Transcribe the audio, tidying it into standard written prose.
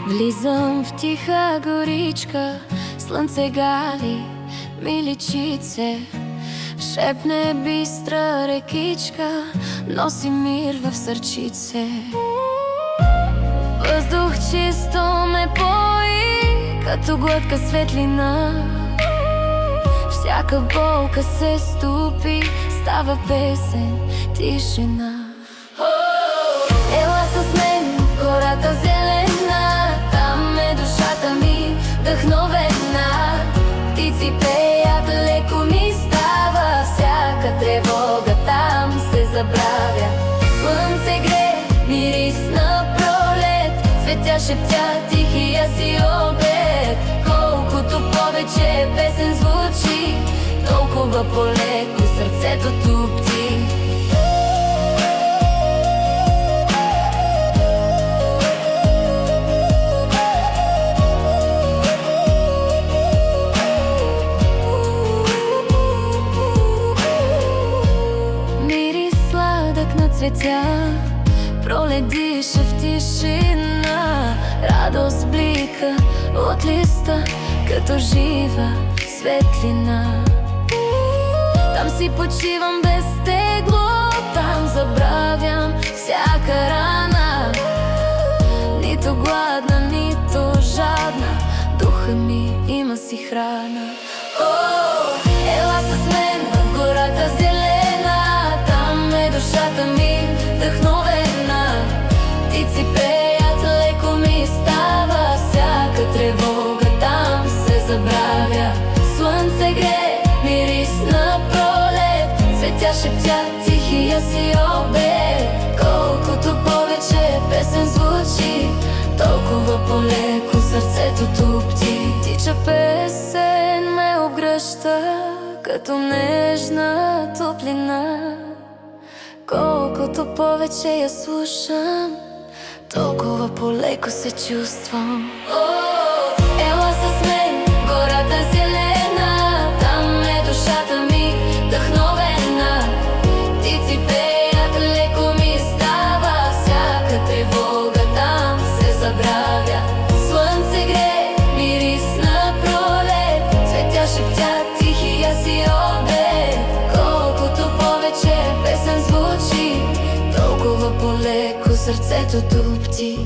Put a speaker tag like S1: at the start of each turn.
S1: Влизам в тиха горичка, слънце гали ми личице, шепне бистра рекичка, носи мир в сърчице. Въздух чисто ме пои, като глътка светлина. Всяка болка се стопи, става песен, тишина. Ела с мен в гората зелена, там е душата ми вдъхновена. Птици пеят, леко ми става, всяка тревога там се забравя. Слънце гре, мирис на пролет, цветя шептя тихия си обед. Колкото повече песен звучи, толкова по-леко сърцето тупти. Мирис сладък на цветя, пролет диша в тишина. Радост блика от листа, като жива светлина. Там си почивам без тегло, там забравям всяка рана. Нито гладна, нито жадна, духа ми има си храна. Ела с мен в гората зелена, там е душата ми вдъхновена. Птици пеят, леко ми става, всяка тревога там се забравя. Слънце гре, мирис на пролет, цветя шептя тихия си обед. Колкото повече песен звучи, толкова по-леко сърцето тупти. Тича песен ме обгръща, като нежна топлина. Колкото повече я слушам, толкова по-леко се чувствам. Ела с мен в гората зелена, там е душата ми вдъхновена. Птици пеят, леко ми става, всяка тревога там се забравя. Слънце гре, мирис на пролет, цветя шептя тихия си обед. Колкото повече песен звучи, толкова по-леко сърцето тупти.